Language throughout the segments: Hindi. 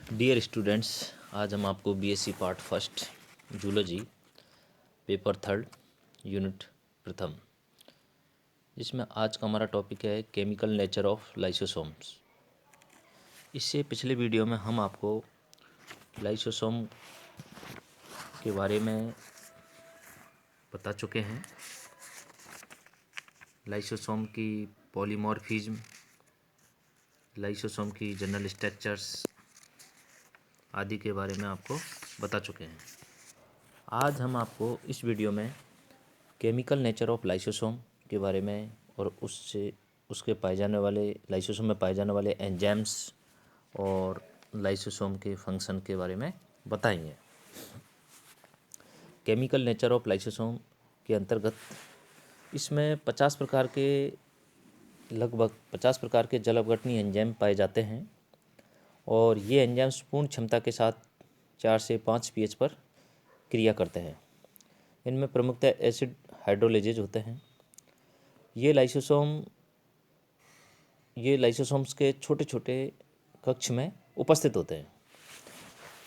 डियर स्टूडेंट्स, आज हम आपको BSc part first zoology paper third unit प्रथम, जिसमें आज का हमारा टॉपिक है केमिकल नेचर ऑफ लाइसोसोम्स। इससे पिछले वीडियो में हम आपको लाइसोसोम के बारे में बता चुके हैं। लाइसोसोम की पॉलीमॉर्फिज्म, लाइसोसोम की जनरल स्ट्रक्चर्स आदि के बारे में आपको बता चुके हैं। आज हम आपको इस वीडियो में केमिकल नेचर ऑफ लाइसोसोम के बारे में और उसके पाए जाने वाले लाइसोसोम में पाए जाने एंजाइम्स एंजाइम्स और लाइसोसोम के फंक्शन के बारे में बताएंगे। केमिकल नेचर ऑफ लाइसोसोम के अंतर्गत इसमें 50 प्रकार के लगभग 50 प्रकार के जल अपघटनीय एंजाइम पाए जाते हैं और ये एंजाइम्स पूर्ण क्षमता के साथ 4 से 5 pH पर क्रिया करते हैं। इनमें प्रमुखतः एसिड हाइड्रोलेजेज होते हैं। ये लाइसोसोम्स के छोटे छोटे कक्ष में उपस्थित होते हैं।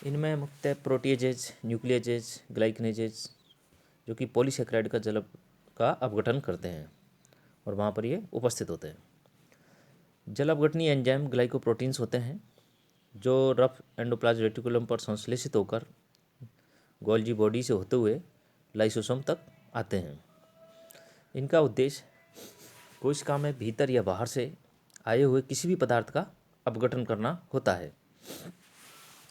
इनमें मुख्यतः प्रोटीएजेज, न्यूक्लिएजेज, ग्लाइकनेजेज जो कि पॉलीसेकेराइड का अपघटन करते हैं और वहाँ पर ये उपस्थित होते हैं। जल अपघटनीय एंजाइम ग्लाइकोप्रोटीन्स होते हैं जो रफ एंडोप्लाज्म रेटिकुलम पर संश्लेषित होकर गोल्जी बॉडी से होते हुए लाइसोसोम तक आते हैं। इनका उद्देश्य कोशिका में भीतर या बाहर से आए हुए किसी भी पदार्थ का अपघटन करना होता है।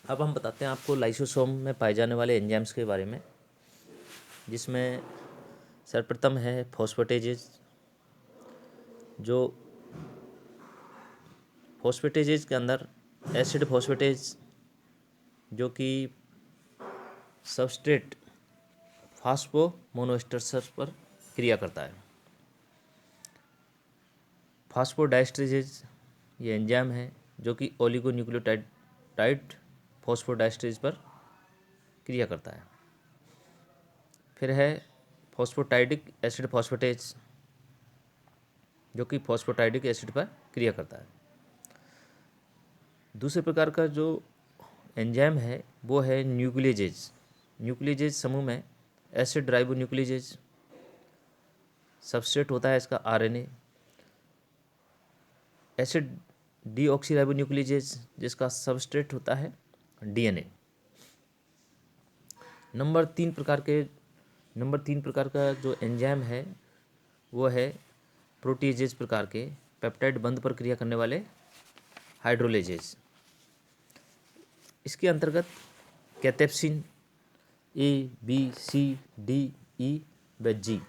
अब हम बताते हैं आपको लाइसोसोम में पाए जाने वाले एंजाइम्स के बारे में, जिसमें सर्वप्रथम है फॉस्फेटेजेज। जो फॉस्फेटेजेज के अंदर एसिड फॉस्फेटेज जो कि सबस्ट्रेट फास्फोमोनोएस्टर्स पर क्रिया करता है। फास्फोडाइस्ट्रेजेज ये एंजाइम है जो कि ओलिगोन्यूक्लियोटाइड फॉस्फोडाइस्ट्रेज पर क्रिया करता है। फिर है फॉस्फोटाइडिक एसिड फॉस्फेटेज जो कि फॉस्फोटाइडिक एसिड पर क्रिया करता है। दूसरे प्रकार का जो एंजाइम है वो है न्यूक्लिएजेज। न्यूक्लिएजेज समूह में एसिड राइबोन्यूक्लिएजेज सबस्ट्रेट होता है इसका आरएनए, एसिड डीऑक्सीराइबोन्यूक्लिएजेज जिसका सबस्ट्रेट होता है डीएनए। नंबर तीन प्रकार का जो एंजाइम है वो है प्रोटीजेज प्रकार के पेप्टाइड बंध पर क्रिया करने वाले हाइड्रोलेजेज। इसके अंतर्गत कैथेप्सिन ए, बी, सी, डी, ई व जी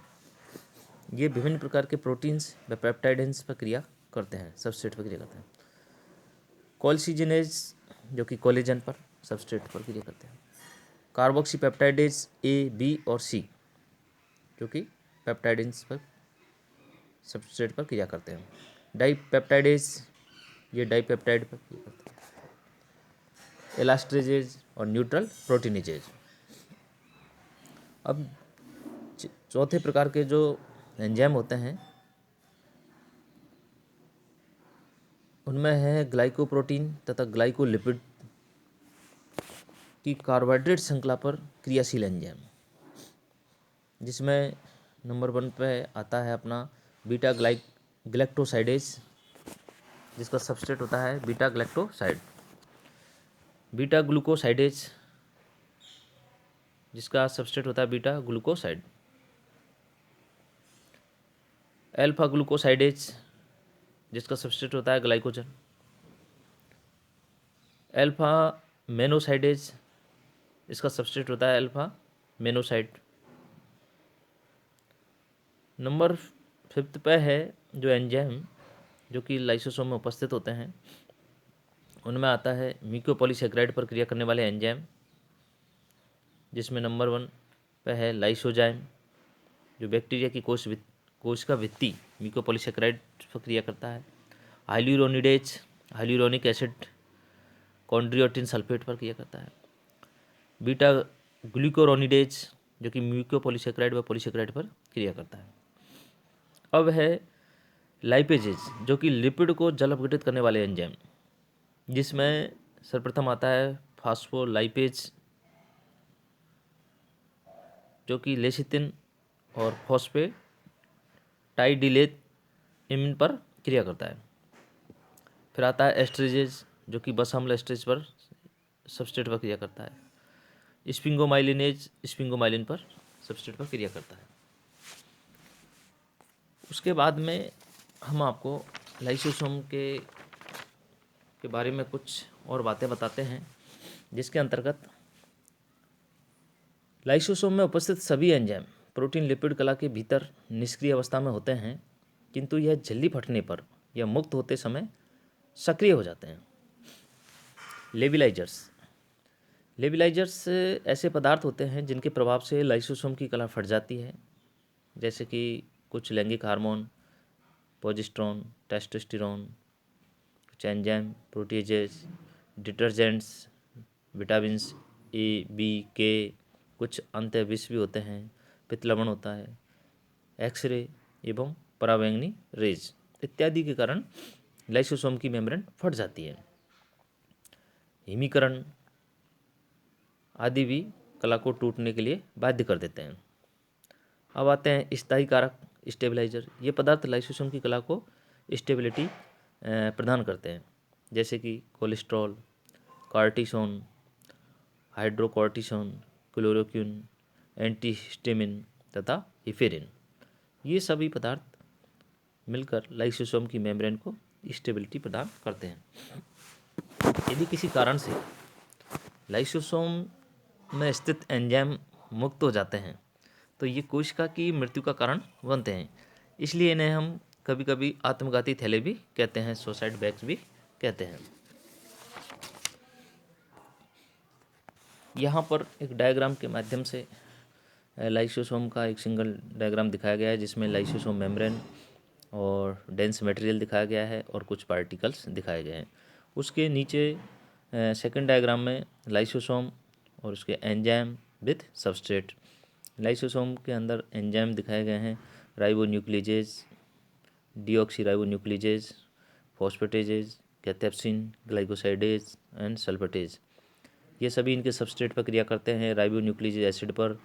ये विभिन्न प्रकार के प्रोटीन्स व पेप्टाइड्स पर क्रिया करते हैं, सबस्ट्रेट पर क्रिया करते हैं। कोल्सिजेनेज जो कि कोलेजन पर सबस्ट्रेट पर क्रिया करते हैं। कार्बोक्सी पेप्टाइडेज ए, बी और सी जो कि पेप्टाइड्स पर सबस्ट्रेट पर क्रिया करते हैं। डाइपेप्टाइडेज ये डाइपेप्टाइड पर क्रिया करते हैं। एलास्ट्रेजेज और न्यूट्रल प्रोटीनेजेज। अब चौथे प्रकार के जो एंजाइम होते हैं उनमें है ग्लाइकोप्रोटीन तथा ग्लाइकोलिपिड की कार्बोहाइड्रेट श्रृंखला पर क्रियाशील एंजाइम, जिसमें नंबर 1 पे आता है अपना बीटा ग्लैक्टोसाइडेज जिसका सबस्ट्रेट होता है बीटा ग्लैक्टोसाइड। बीटा ग्लूकोसाइडेज जिसका सबस्ट्रेट होता है बीटा ग्लूकोसाइड। एल्फा ग्लूकोसाइडेज जिसका सबस्ट्रेट होता है ग्लाइकोजन। एल्फा मेनोसाइडेज इसका सबस्ट्रेट होता है अल्फा मेनोसाइड। नंबर 5 पे है जो एंजाइम जो कि लाइसोसोम में उपस्थित होते हैं उनमें आता है म्यूकोपॉलीसेकेराइड पर क्रिया करने वाले एंजाइम, जिसमें नंबर 1 पे है लाइसोजाइम जो बैक्टीरिया की कोशिका भित्ति म्यूकोपॉलीसेकेराइड पर क्रिया करता है। हाइल्यूरोनिडेज हाइल्यूरोनिक एसिड कॉन्ड्रियोटिन सल्फेट पर क्रिया करता है। बीटा ग्लूकोरोनिडेज जो कि म्यूकोपॉलीसेकेराइड व पॉलीसेकेराइड पर क्रिया करता है। अब है लाइपेजेज जो कि लिपिड को जल अपघटित करने वाले एंजाइम, जिसमें सर्वप्रथम आता है फास्फोलाइपेज, जो कि लेसिथिन और फॉस्फेटाइडिलेज इमिन पर क्रिया करता है। फिर आता है एस्ट्रेजेज, जो कि बस अम्ल एस्ट्रेज पर सबस्ट्रेट पर क्रिया करता है। स्पिंगोमाइलिनेज स्पिंगोमाइलिन पर सबस्ट्रेट पर क्रिया करता है। उसके बाद में हम आपको लाइसोसोम के बारे में कुछ और बातें बताते हैं, जिसके अंतर्गत लाइसोसोम में उपस्थित सभी एंजाइम प्रोटीन लिपिड कला के भीतर निष्क्रिय अवस्था में होते हैं, किंतु यह झिल्ली फटने पर या मुक्त होते समय सक्रिय हो जाते हैं। लेविलाइजर्स ऐसे पदार्थ होते हैं जिनके प्रभाव से लाइसोसोम की कला फट जाती है, जैसे कि कुछ लैंगिक हार्मोन, प्रोजेस्टेरोन, टेस्टोस्टेरोन, कुछ एंजाइम, प्रोटीजेज, डिटर्जेंट्स, विटामिन्स ए, बी, के, कुछ अंतःविष भी होते हैं, पित्त लवण होता है, एक्सरे एवं पराबैंगनी रेज इत्यादि के कारण लाइसोसोम की मेम्ब्रेन फट जाती है। हिमीकरण आदि भी कला को टूटने के लिए बाध्य कर देते हैं। अब आते हैं स्थायी कारक, स्टेबलाइजर। ये पदार्थ लाइसोसोम की कला को स्टेबिलिटी प्रदान करते हैं, जैसे कि cholesterol, cortisone, hydrocortisone, chloroquine, antihistamine तथा हिफेरिन। ये सभी पदार्थ मिलकर लाइसोसोम की मेम्ब्रेन को स्टेबिलिटी प्रदान करते हैं। यदि किसी कारण से लाइसोसोम में स्थित एंजाइम मुक्त हो जाते हैं तो ये कोशिका की मृत्यु का कारण बनते हैं। इसलिए इन्हें हम कभी कभी आत्मघाती थैले भी कहते हैं, सुसाइड बैग्स भी कहते हैं। यहाँ पर एक डायग्राम के माध्यम से लाइसोसोम का एक सिंगल डायग्राम दिखाया गया है, जिसमें लाइसोसोम मेम्ब्रेन और डेंस मटेरियल दिखाया गया है और कुछ पार्टिकल्स दिखाए गए हैं। उसके नीचे सेकंड डायग्राम में लाइसोसोम और उसके एंजाइम विथ सबस्ट्रेट। लाइसोसोम के अंदर एंजाइम दिखाए गए हैं, राइबोन्यूक्लिजेज, डीऑक्सीराइबोन्यूक्लिजेज, फॉस्फेटेजेज, कैथेप्सिन, ग्लाइकोसाइडेज एंड सल्फेटेज। ये सभी इनके सबस्ट्रेट पर क्रिया करते हैं, राइबोन्यूक्लिक एसिड पर,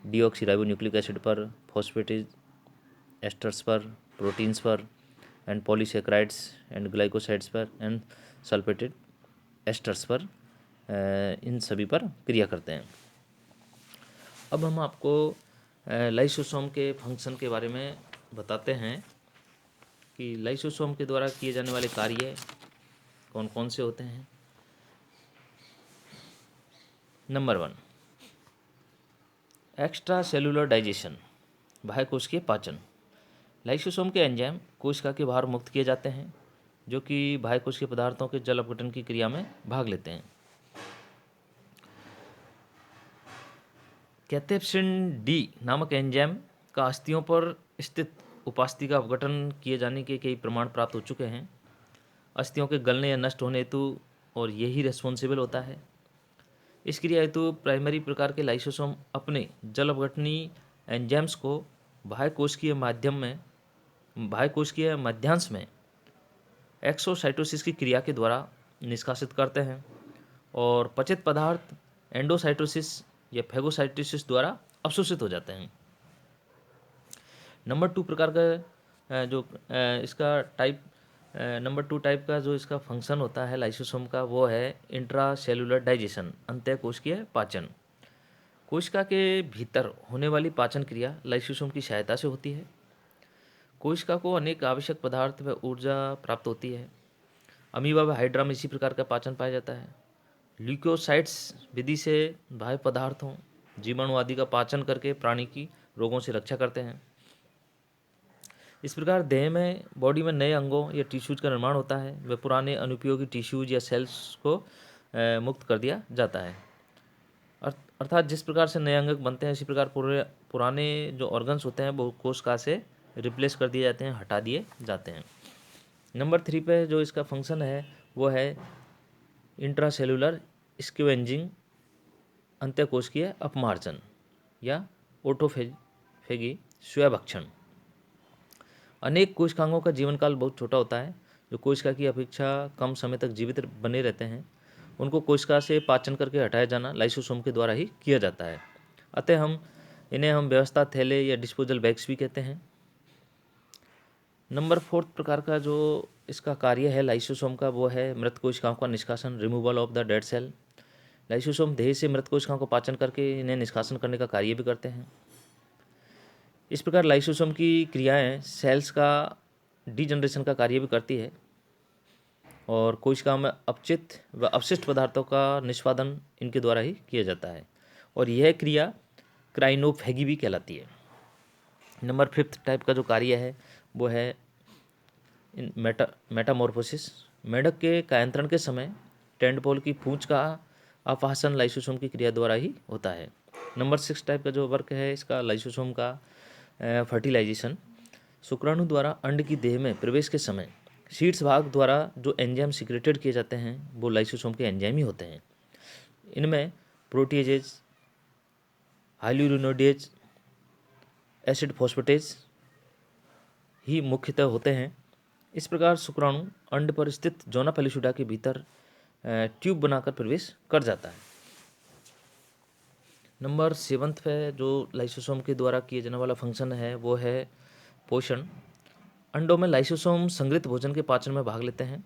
डीऑक्सीराइबोन्यूक्लिक एसिड पर, फॉस्फेटेज एस्टर्स पर, प्रोटीन्स पर एंड पॉलीसेक्राइड्स एंड ग्लाइकोसाइड्स पर एंड सल्फेटेड एस्टर्स पर, इन सभी पर क्रिया करते हैं। अब हम आपको लाइसोसोम के फंक्शन के बारे में बताते हैं कि लाइसोसोम के द्वारा किए जाने वाले कार्य कौन कौन से होते हैं। नंबर 1, एक्स्ट्रा सेलुलर डाइजेशन, बाह्य कोशिकीय पाचन। लाइसोसोम के एंजाइम कोशिका के बाहर मुक्त किए जाते हैं, जो कि बाह्य कोशिकीय पदार्थों के जल अपघटन की क्रिया में भाग लेते हैं। कैथेप्सिन डी नामक एंजाइम का अस्थियों पर स्थित उपास्थि का अपघटन किए जाने के कई प्रमाण प्राप्त हो चुके हैं। अस्थियों के गलने या नष्ट होने हेतु और यही रेस्पॉन्सिबल होता है। इस क्रिया हेतु प्राइमरी प्रकार के लाइसोसोम अपने जल अपघटनी एंजाइम्स को बाह्य कोशिकीय माध्यांश में एक्सोसाइटोसिस की क्रिया के द्वारा निष्कासित करते हैं और पचित पदार्थ एंडोसाइटोसिस या फैगोसाइटोसिस द्वारा अवशोषित हो जाते हैं। नंबर 2 प्रकार का जो इसका टाइप नंबर 2 टाइप का जो इसका फंक्शन होता है लाइसोसोम का, वो है इंट्रा सेलुलर डाइजेशन, अंतःकोशिकीय पाचन। कोशिका के भीतर होने वाली पाचन क्रिया लाइसोसोम की सहायता से होती है। कोशिका को अनेक आवश्यक पदार्थ व ऊर्जा प्राप्त होती है। अमीबा व हाइड्रा में इसी प्रकार का पाचन पाया जाता है। ल्यूकोसाइट्स विधि से बाह्य पदार्थों, जीवाणु आदि का पाचन करके प्राणी की रोगों से रक्षा करते हैं। इस प्रकार देह में, बॉडी में नए अंगों या टिश्यूज का निर्माण होता है व पुराने अनुपयोगी टिश्यूज या सेल्स को मुक्त कर दिया जाता है। अर्थात जिस प्रकार से नए अंग बनते हैं, इसी प्रकार पुराने जो ऑर्गन्स होते हैं वो कोशिका से रिप्लेस कर दिए जाते हैं, हटा दिए जाते हैं। नंबर 3 पे जो इसका फंक्शन है वो है इंट्रासेलुलर स्क्वेंजिंग, अंतःकोशिकीय अपमार्जन या ऑटोफेगी, स्वभक्षण। अनेक कोशिकांगों का जीवन काल बहुत छोटा होता है, जो कोशिका की अपेक्षा कम समय तक जीवित बने रहते हैं। उनको कोशिका से पाचन करके हटाया जाना लाइसोसोम के द्वारा ही किया जाता है। अतः इन्हें हम व्यवस्था थैले या डिस्पोजल बैग्स भी कहते हैं। नंबर 4 प्रकार का जो इसका कार्य है लाइसोसोम का, वो है मृत कोशिकाओं का निष्कासन, removal of the dead cell. Lysosome देह से मृत कोशिकाओं को पाचन करके इन्हें निष्कासन करने का कार्य भी करते हैं। इस प्रकार लाइसोसोम की क्रियाएं सेल्स का डीजनरेशन का कार्य भी करती है और कोशिकाओं में अपचित व अपशिष्ट पदार्थों का निष्पादन इनके द्वारा ही किया जाता है और यह क्रिया क्राइनोफेगी भी कहलाती है। नंबर 5 टाइप का जो कार्य है वो है मेटामॉर्फोसिस। मेढक के कायांतरण के समय टेंडपोल की पूंछ का अपहासन लाइसोसोम की क्रिया द्वारा ही होता है। नंबर 6 टाइप का जो वर्क है इसका लाइसोसोम का फर्टिलाइजेशन। शुक्राणु द्वारा अंड की देह में प्रवेश के समय शीट्स भाग द्वारा जो एंजाइम सिक्रेटेड किए जाते हैं वो लाइसोसोम के एंजाइम ही होते हैं। इनमें प्रोटीजेज, हाइल्यूरोनिडेज, एसिड फॉस्फेटेज ही मुख्यतः होते हैं। इस प्रकार शुक्राणु अंड पर स्थित जोना पेलिसुडा के भीतर ट्यूब बनाकर प्रवेश कर जाता है। नंबर 7 पे जो लाइसोसोम के द्वारा किए जाने वाला फंक्शन है वो है पोषण। अंडों में लाइसोसोम संग्रहित भोजन के पाचन में भाग लेते हैं।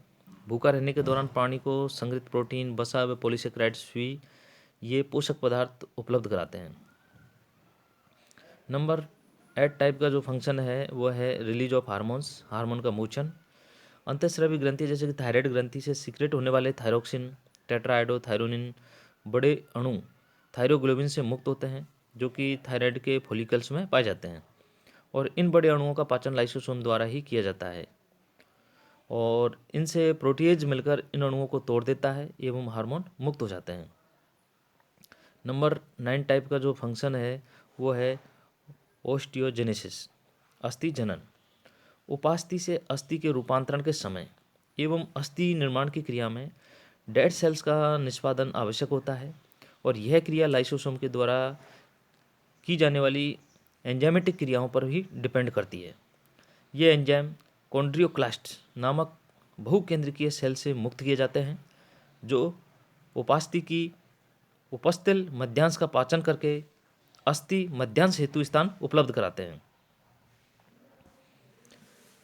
भूखा रहने के दौरान प्राणी को संग्रहित प्रोटीन, वसा व पॉलीसेकेराइड्स भी ये पोषक पदार्थ उपलब्ध कराते हैं। नंबर 8 टाइप का जो फंक्शन है वो है रिलीज ऑफ हार्मोन्स, हार्मोन का मोचन। अंतःस्रावी ग्रंथि जैसे कि थायराइड ग्रंथि से सीक्रेट होने वाले थायरोक्सिन, टेट्राहाइड्रोथायरोनिन बड़े अणु थायरोग्लोबिन से मुक्त होते हैं जो कि थायराइड के फॉलिकल्स में पाए जाते हैं और इन बड़े अणुओं का पाचन लाइसोसोम द्वारा ही किया जाता है और इनसे प्रोटीएज मिलकर इन अणुओं को तोड़ देता है एवं हार्मोन मुक्त हो जाते हैं। नंबर 9 टाइप का जो फंक्शन है वो है ओस्टियोजेनेसिस, अस्थि जनन। उपास्थि से अस्थि के रूपांतरण के समय एवं अस्थि निर्माण की क्रिया में डेड सेल्स का निष्पादन आवश्यक होता है और यह क्रिया लाइसोसोम के द्वारा की जाने वाली एंजाइमेटिक क्रियाओं पर भी डिपेंड करती है। ये एंजाइम कॉन्ड्रियोक्लास्ट नामक बहुकेंद्रकीय सेल से मुक्त किए जाते हैं जो उपास्थि की उपस्थल मध्यांश का पाचन करके अस्थि मध्यांश हेतु स्थान उपलब्ध कराते हैं।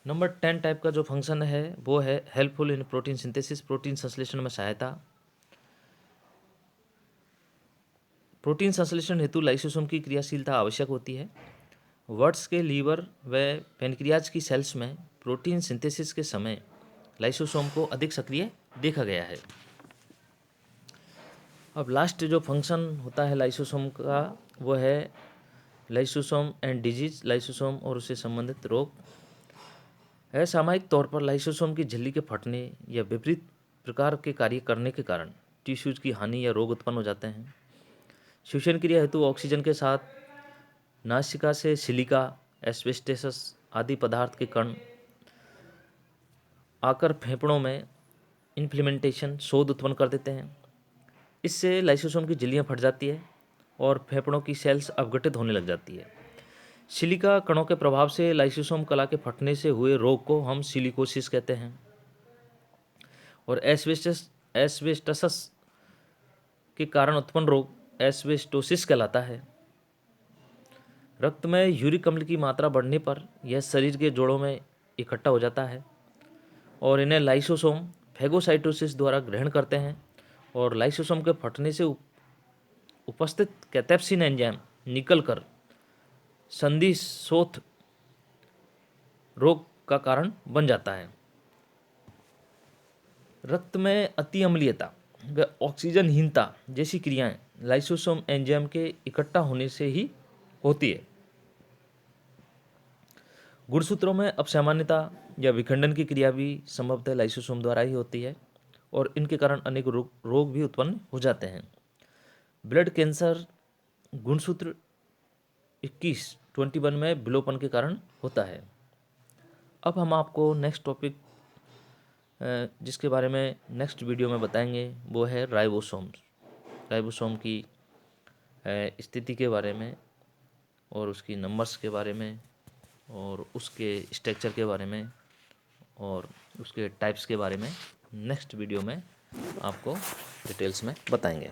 नंबर 10 टाइप का जो फंक्शन है वो है helpful in protein synthesis, protein संश्लेषण में सहायता। प्रोटीन संश्लेषण हेतु लाइसोसोम की क्रियाशीलता आवश्यक होती है। वर्ट्स के लीवर व पेनक्रियाज की सेल्स में प्रोटीन सिंथेसिस के समय लाइसोसोम को अधिक सक्रिय देखा गया है। अब लास्ट जो फंक्शन होता है लाइसोसोम का वो है लाइसोसोम एंड डिजीज, लाइसोसोम और उससे संबंधित रोग है। सामयिक तौर पर लाइसोसोम की झिल्ली के फटने या विपरीत प्रकार के कार्य करने के कारण टिश्यूज की हानि या रोग उत्पन्न हो जाते हैं। श्वसन क्रिया हेतु ऑक्सीजन के साथ नासिका से सिलिका, एस्बेस्टोस आदि पदार्थ के कण आकर फेफड़ों में इन्फ्लेमेंटेशन, शोध उत्पन्न कर देते हैं। इससे लाइसोसोम की झिल्लियाँ फट जाती है और फेफड़ों की सेल्स अवगठित होने लग जाती है। सिलिका कणों के प्रभाव से लाइसोसोम कला के फटने से हुए रोग को हम सिलिकोसिस कहते हैं और एस्बेस्टोस के कारण उत्पन्न रोग एस्बेस्टोसिस कहलाता है। रक्त में यूरिक अम्ल की मात्रा बढ़ने पर यह शरीर के जोड़ों में इकट्ठा हो जाता है और इन्हें लाइसोसोम फैगोसाइटोसिस द्वारा ग्रहण करते हैं और लाइसोसोम के फटने से उपस्थित कैथेप्सिन एंजाइम निकल कर संधि शोथ रोग का कारण बन जाता है। रक्त में अति अम्लीयता व ऑक्सीजनहीनता जैसी क्रियाएं लाइसोसोम एंजाइम के इकट्ठा होने से ही होती है। गुणसूत्रों में अपसामान्यता या विखंडन की क्रिया भी संभवतः लाइसोसोम द्वारा ही होती है और इनके कारण अनेक रोग भी उत्पन्न हो जाते हैं। ब्लड कैंसर गुणसूत्र 21 में विलोपन के कारण होता है। अब हम आपको नेक्स्ट टॉपिक जिसके बारे में नेक्स्ट वीडियो में बताएंगे वो है राइबोसोम की स्थिति के बारे में और उसकी नंबर्स के बारे में और उसके स्ट्रक्चर के बारे में और उसके टाइप्स के बारे में नेक्स्ट वीडियो में आपको डिटेल्स में बताएंगे।